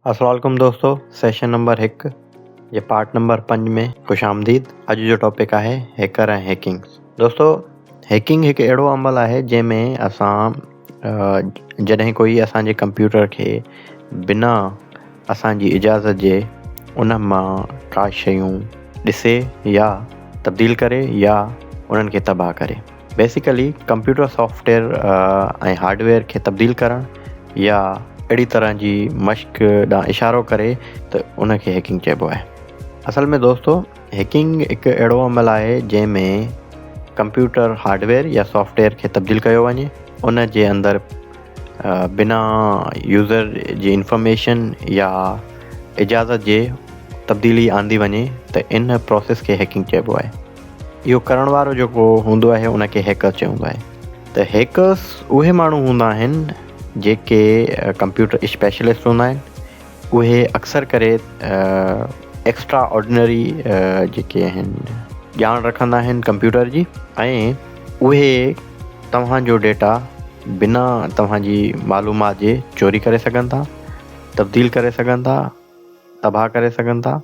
अस्सलाम दोस्तों, session number 1 जे part number 5 में खुश आमदीद। अॼु जो टॉपिक आहे हैकर ऐं हैकिंग। दोस्तों, हैकिंग हिकु अहिड़ो अमल आहे जंहिंमें असां जॾहिं कोई असांजे कंप्यूटर खे बिना असांजी इजाज़त जे उन मां का शयूं ॾिसे या तब्दील करे या उन्हनि खे तबाह करे। बेसिकली कंप्यूटर सॉफ्टवेयर ऐं हार्डवेयर खे तब्दील करणु या अहिड़ी तरह जी मश्क ॾांहुं इशारो करे त उनखे हैकिंग चइबो आहे। असल में दोस्तों, हैकिंग हिकु अहिड़ो अमल आहे जंहिंमें कंप्यूटर हार्डवेयर या सॉफ्टवेयर खे तब्दील कयो वञे, उन जे अंदरि बिना यूज़र जी इंफॉर्मेशन या इजाज़त जे तब्दीली आंदी वञे त इन प्रोसेस खे हैकिंग चइबो आहे। इहो करण वारो जेको हूंदो आहे उनखे हैकर चवंदो आहे। त हैकर्स उहे माण्हू हूंदा आहिनि जेके कंप्यूटर स्पेशलिस्ट हूंदा आहिनि। उहे अक्सर करे एक्स्ट्रा ऑर्डिनरी जेके आहिनि ॼाण रखंदा आहिनि कंप्यूटर जी, ऐं उहे तव्हांजो डेटा बिना तव्हांजी मालूमात जे चोरी करे सघनि था, तब्दील करे सघनि था, तबाह करे सघनि था,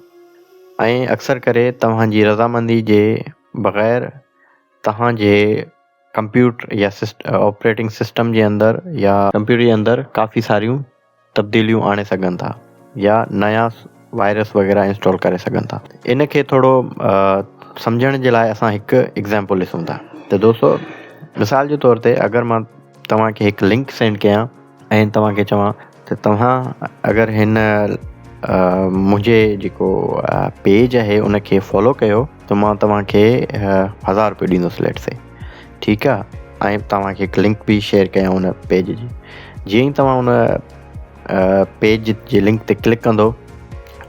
ऐं अक्सर करे तव्हांजी रज़ामंदी जे बग़ैर तव्हांजे कंप्यूटर या ऑपरेटिंग सिस्टम जे अंदरि या कंप्यूटर जे अंदरि काफ़ी सारियूं तब्दीलियूं आणे सघनि था या नया वायरस वग़ैरह इंस्टॉल करे सघनि था। इन खे थोरो सम्झण जे लाइ असां हिकु एग्ज़ाम्पल ॾिसूं था। त दोस्तों, मिसाल जे तौर ते अगरि मां तव्हांखे हिकु लिंक सेंड कयां ऐं तव्हांखे चवां त तव्हां अगरि हिन मुंहिंजे जेको पेज आहे उनखे फॉलो कयो त मां तव्हांखे 1000 रुपयो ॾींदुसि लेट से, ठीकु आहे। ऐं तव्हांखे हिकु लिंक बि शेयर कयां उन पेज जी। जीअं ई तव्हां उन पेज जे लिंक ते क्लिक कंदो,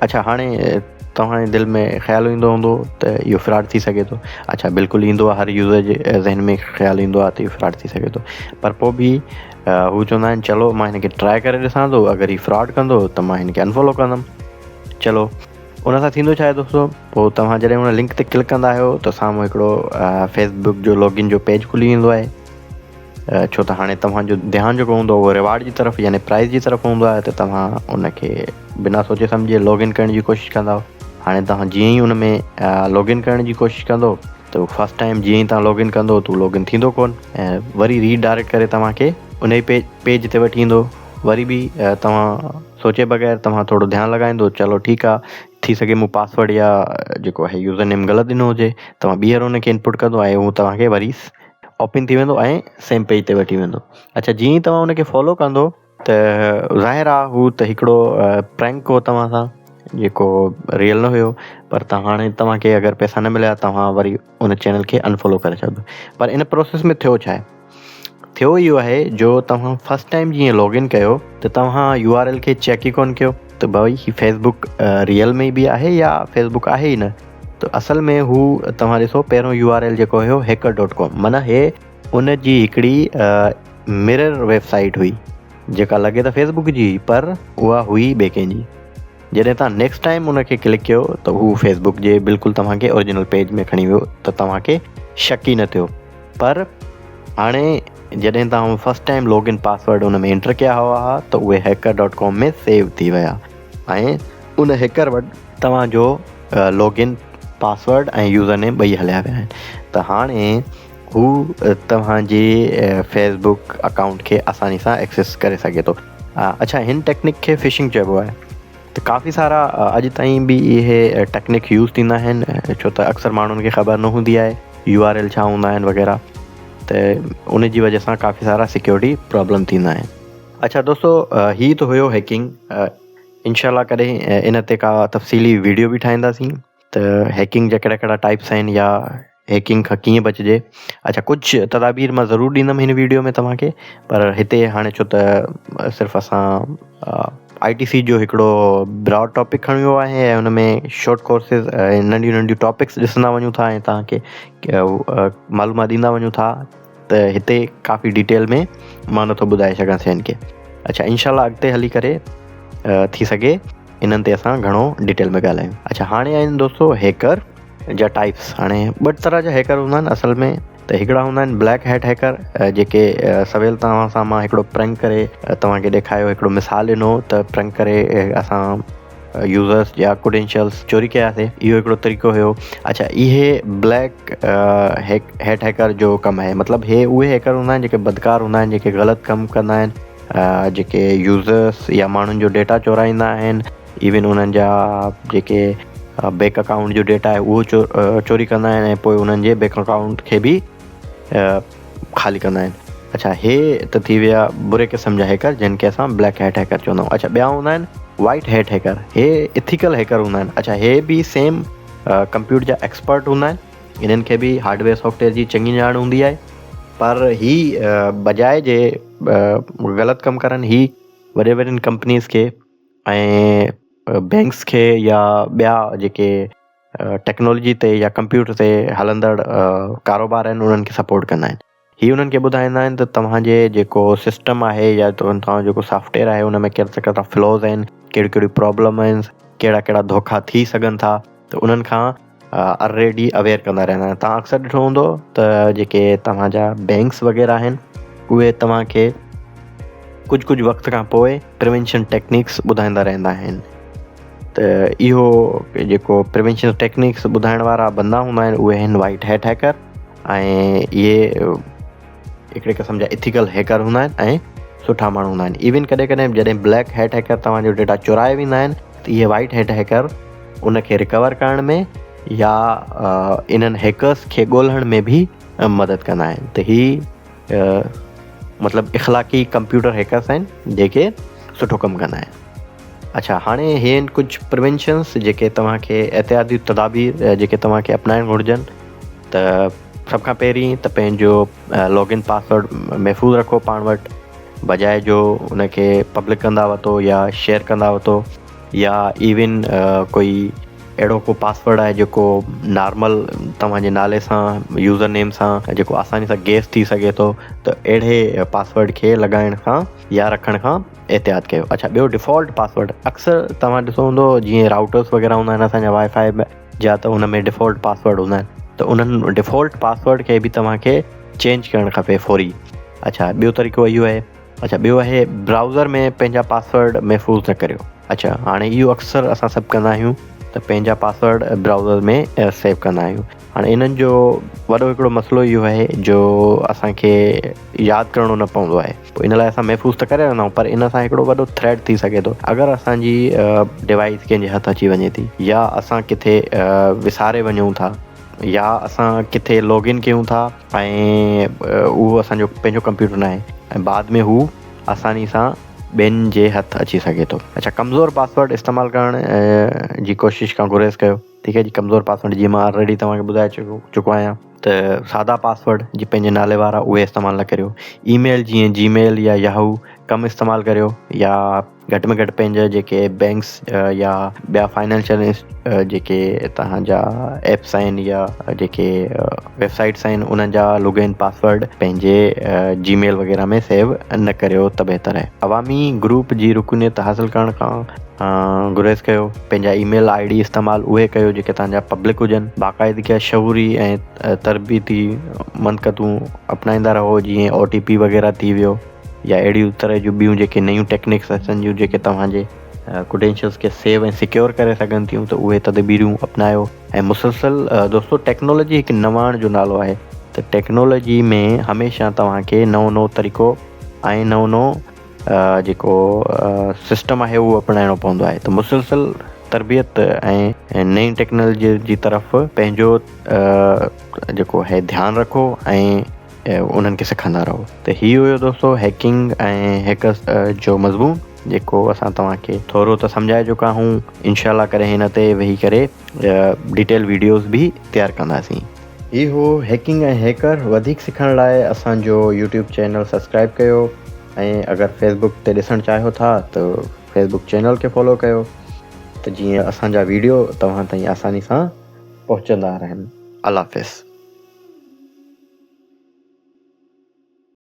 अच्छा, हाणे तव्हांजे दिलि में ख़्यालु ईंदो हूंदो त इहो फ्रॉड थी सघे थो। अच्छा, बिल्कुलु ईंदो आहे, हर यूज़र जे ज़हन में ख़्यालु ईंदो आहे त इहो फ्रॉड थी सघे थो। पर पोइ बि हू चवंदा आहिनि चलो मां हिनखे ट्राए करे ॾिसां थो, अगरि हीउ फ्रॉड कंदो त मां हिनखे अनफॉलो कंदुमि। चलो, उन सां थींदो छा आहे दोस्तों, पोइ तव्हां जॾहिं हुन लिंक ते क्लिक कंदा आहियो त साम्हूं हिकिड़ो फेसबुक जो लॉगिन जो पेज खुली वेंदो आहे। छो त हाणे तव्हांजो ध्यानु जेको हूंदो उहो रिवार्ड जी तरफ़ यानी प्राइज़ जी तरफ़ हूंदो आहे, त तव्हां उनखे बिना सोचे सम्झे लॉगिन करण जी कोशिशि कंदा। हाणे तव्हां जीअं ई उन में लॉगिन करण जी कोशिशि कंदो त फस्ट टाइम जीअं ई तव्हां लॉगिन कंदो त लॉगिन थींदो कोन, ऐं वरी रीडायरेक्ट करे तव्हांखे उन ई पेज ते वठी ईंदो। वरी बि तव्हां सोचे बग़ैर तव्हां थोरो ध्यानु लॻाईंदो, चलो ठीकु आहे, थी सघे मूं पासवर्ड या जेको आहे यूज़र नेम ग़लति ॾिनो हुजे। तव्हां ॿीहर उनखे इनपुट कंदो ऐं उहो तव्हांखे वरी ओपन थी वेंदो ऐं सेम पेज ते वठी वेंदो। अच्छा, जीअं ई तव्हां उनखे फॉलो कंदो त ज़ाहिर आहे हू त हिकिड़ो प्रैंक हो तव्हां सां, जेको रियल न हुयो। पर हाणे तव्हांखे अगरि पैसा न मिलिया तव्हां वरी उन चैनल खे अनफॉलो करे छॾियो। पर इन प्रोसेस में थियो छा आहे? थियो इहो आहे, जो तव्हां फस्ट टाइम जीअं लॉगिन कयो त तव्हां URL खे चेक ई कोन कयो त भई ही फेसबुक रियल में बि आहे या फेसबुक आहे ई न। त असल में हू तव्हां ॾिसो, पहिरियों URL जेको हुयो hacker.com, माना हे उन जी हिकिड़ी मिरर वेबसाइट हुई जेका लॻे त फेसबुक जी, पर उहा हुई ॿिए कंहिंजी। जॾहिं तव्हां नेक्स्ट टाइम उनखे क्लिक कयो त हू फेसबुक जे बिल्कुलु तव्हांखे ओरिजिनल पेज में खणी वियो, त तव्हांखे शक ई न थियो। पर हाणे जॾहिं तव्हां फस्ट टाइम लॉगिन पासवर्ड उन में एंटर कया हुआ त उहे hacker.com में सेव थी विया, ऐं उन हैकर वटि तव्हांजो लॉगिन पासवर्ड ऐं यूज़र नेम ॿई हलिया विया आहिनि। त हाणे हू तव्हांजे फेसबुक अकाउंट खे आसानी सां एक्सेस करे सघे थो। अच्छा, हिन टेक्निक खे फिशिंग चइबो आहे। त काफ़ी सारा अॼु ताईं बि इहे टेक्निक यूज़ थींदा आहिनि, छो त अक्सर माण्हुनि खे ख़बर न हूंदी आहे URL छा हूंदा आहिनि वग़ैरह, त उन जी वजह सां काफ़ी सारा सिक्योरिटी प्रॉब्लम थींदा आहिनि। अच्छा दोस्तों, हीअ त हुयो हैकिंग। इंशाल्लाह कॾहिं इन ते का तफ़सीली वीडियो बि ठाहींदासीं त हैकिंग जा कहिड़ा कहिड़ा टाइप्स आहिनि या हैकिंग खां कीअं बचिजे। अच्छा, कुझु तदाबीर मां ज़रूरु ॾींदुमि हिन वीडियो में तव्हांखे, पर हिते हाणे छो त सिर्फ़ु असां ITC जो हिकिड़ो ब्रॉड टॉपिक खणियो आहे ऐं हुन में शॉर्ट कोर्सिस नंढियूं नंढियूं टॉपिक्स ॾिसंदा वञूं था ऐं तव्हांखे मालूमात ॾींदा वञूं था, त हिते काफ़ी डिटेल में मां नथो ॿुधाए सघां हिन खे। अच्छा, इंशाल्लाह अॻिते हली करे थी सघे इन्हनि ते असां घणो डिटेल में ॻाल्हायूं। अच्छा, हाणे आहिनि दोस्तों हैकर जा टाइप्स। हाणे ॿ तरह जा हैकर हूंदा आहिनि असल में। त हिकिड़ा हूंदा आहिनि ब्लैक हैट हैकर जेके सवेल तव्हां सां मां हिकिड़ो प्रैंक करे तव्हांखे ॾेखारियो, हिकिड़ो मिसाल ॾिनो त प्रैंक करे असां यूज़र्स या क्रेडेंशियल्स चोरी कयासीं, इहो हिकिड़ो तरीक़ो हुयो। अच्छा, इहे ब्लैक हैट हैकर जो कमु आहे, मतिलबु हे उहे हैकर हूंदा आहिनि जेके बदकार हूंदा आहिनि, जेके ग़लति कमु कंदा आहिनि, जेके यूज़र्स या माण्हुनि जो डेटा चोराईंदा आहिनि, इवन उन्हनि जा जेके बैंक अकाउंट जो डेटा आहे उहो चोरी कंदा आहिनि ऐं पोइ उन्हनि जे बैंक अकाउंट खे बि ख़ाली कंदा आहिनि। अच्छा, हे त थी विया बुरे क़िस्म जा हैकर जिनखे असां ब्लैक हैट हैकर चवंदा आहियूं। अच्छा, ॿिया हूंदा आहिनि वाइट हैट हैकर, हे इथिकल हैकर हूंदा आहिनि। अच्छा, हे बि सेम कंप्यूटर जा एक्सपर्ट हूंदा आहिनि, इन्हनि खे बि हार्डवेयर सॉफ्टवेयर जी चङी ॼाण हूंदी आहे, पर ही बजाए जे ग़लति कमु करनि, ही वॾे वॾनि कंपनीज़ खे ऐं बैंक्स खे या ॿिया जेके टेक्नोलॉजी ते या कंप्यूटर ते हलंदड़ कारोबार आहिनि उन्हनि खे सपोर्ट कंदा आहिनि। ही उन्हनि खे ॿुधाईंदा आहिनि त तव्हांजे जेको सिस्टम आहे या तव्हांजो जेको सॉफ्टवेयर आहे उन में कहिड़ा कहिड़ा फ्लॉज़ आहिनि, कहिड़ियूं कहिड़ियूं प्रॉब्लम आहिनि, कहिड़ा कहिड़ा धोखा थी सघनि था, त उन्हनि खां ऑलरेडी अवेयर कंदा रहंदा आहिनि। तव्हां अक्सर ॾिठो हूंदो त जेके तव्हांजा बैंक्स वग़ैरह आहिनि उहे तव्हांखे कुझु वक़्त खां पोइ प्रिवेंशन टेक्निक्स ॿुधाईंदा रहंदा आहिनि। त इहो जेको प्रिवेंशन टेक्निक्स ॿुधाइण वारा बंदा हूंदा आहिनि उहे आहिनि वाइट हैट हैकर, ऐं इहे हिकिड़े क़िस्म जा इथिकल हैकर हूंदा आहिनि ऐं सुठा माण्हू हूंदा आहिनि। इवन कॾहिं कॾहिं जॾहिं ब्लैक हैट हैकर तव्हांजो डेटा चुराए वेंदा आहिनि त इहे वाइट हैट हैकर उनखे रिकवर करण में या इन्हनि हैकर्स खे ॻोल्हण में बि मदद कंदा आहिनि। त ही मतिलबु इख़लाक़ी कंप्यूटर हैकर्स आहिनि जेके सुठो कमु कंदा आहिनि। अच्छा, हाणे हे आहिनि कुझु प्रिवेंशन्स जेके तव्हांखे एहतियाती तदाबीर जेके तव्हांखे अपनाइणु घुरिजनि। त सभ खां पहिरीं त पंहिंजो लॉगिन पासवर्ड महफ़ूज़ रखो पाण वटि, बजाए जो उनखे पब्लिक कंदा वरितो या शेयर कंदा वरितो, या इवन कोई अहिड़ो को पासवर्ड आहे जेको नॉर्मल तव्हांजे नाले सां यूज़र नेम सां जेको आसानी सां गेस थी सघे थो, त अहिड़े पासवर्ड खे लॻाइण खां या रखण खां एहतियात कयो। अच्छा, ॿियो डिफॉल्ट पासवर्ड, अक्सर तव्हां ॾिसो हूंदो जीअं राउटर्स वग़ैरह हूंदा आहिनि असांजा वाईफाई जा, त उन में डिफॉल्ट पासवर्ड हूंदा आहिनि, त उन्हनि डिफॉल्ट पासवर्ड खे बि तव्हांखे चेंज करणु खपे फौरी। अच्छा, ॿियो तरीक़ो इहो आहे। अच्छा, ॿियो आहे ब्राउज़र में पंहिंजा पासवर्ड महफ़ूज़ न करियो। अच्छा, हाणे इहो अक्सर असां सभु कंदा आहियूं त पंहिंजा पासवर्ड ब्राउज़र में सेव कंदा आहियूं। हाणे इन्हनि जो वॾो हिकिड़ो मसइलो इहो आहे जो असांखे यादि करिणो न पवंदो आहे, पोइ इन लाइ असां महफ़ूज़ त करे रहंदा आहियूं, पर इन सां हिकिड़ो वॾो थ्रेट थी सघे थो। अगरि असांजी डिवाइस कंहिंजे हथ अची वञे थी, या असां किथे विसारे वञूं था, या असां किथे लॉगिन कयूं था ऐं उहो असांजो पंहिंजो कंप्यूटर न आहे ऐं बाद में हू आसानी सां ॿियनि जे हथ अची सघे थो। अच्छा, कमज़ोर पासवर्ड इस्तेमालु करण जी कोशिशि खां गुरेज़ कयो। ठीकु आहे जी, कमज़ोर पासवर्ड जीअं मां ऑलरेडी तव्हांखे ॿुधाए चुको आहियां त सादा पासवर्ड जीअं पंहिंजे नाले वारा उहे इस्तेमालु न करियो। ईमेल जीअं जीमेल या याहू कम इस्तेमालु करियो, या घटि में घटि पंहिंजा जेके बैंक्स या ॿिया फाइनेंशियल जेके तव्हांजा एप्स आहिनि या जेके वेबसाइट्स आहिनि उन्हनि जा लॉगिन पासवर्ड पंहिंजे जीमेल वग़ैरह में सेव न करियो त बहितर आहे। अवामी ग्रुप जी रुकनियत हासिलु करण खां गुरेज़ कयो। पंहिंजा ईमेल ID इस्तेमालु उहे कयो जेके तव्हांजा पब्लिक हुजनि। बाक़ाइदगी शऊरी ऐं तरबियती मनक़तूं अपनाईंदा रहो, जीअं OTP वग़ैरह थी वियो, या अहिड़ियूं तरह जूं ॿियूं जेके नयूं टेक्निक्स अचनि जूं जेके तव्हांजे क्रेडेंशियल्स खे सेव ऐं सिक्योर करे सघनि थियूं, त उहे तदबीरियूं अपनायो। ऐं मुसलसल दोस्तो, टेक्नोलॉजी हिकु नवाण जो नालो आहे, त टेक्नोलॉजी में हमेशह तव्हांखे नओं तरीक़ो ऐं नओं जेको सिस्टम आहे उहो अपनाइणो पवंदो आहे। त मुसलसल तरबियत ऐं नई टेक्नोलॉजी जी तरफ़ पंहिंजो जेको आहे ध्यानु रखो ऐं उन्हनि खे सिखंदा रहो। त हीअ हुयो दोस्तो हैकिंग ऐं हैकर्स जो मज़मून, जेको असां तव्हांखे थोरो त सम्झाए चुका आहियूं। इंशाल्लाह करे हिन ते वेही करे डिटेल वीडियोज़ बि तयारु कंदासीं। इहो हैकिंग ऐं हैकर वधीक सिखण लाइ असांजो YouTube चैनल सब्सक्राइब कयो, ऐं अगरि फेसबुक ते ॾिसणु चाहियो था त फेसबुक चैनल खे फॉलो कयो, त जीअं असांजा वीडियो तव्हां ताईं आसानी सां पहुचंदा रहनि। अल्लाह हाफ़िज़।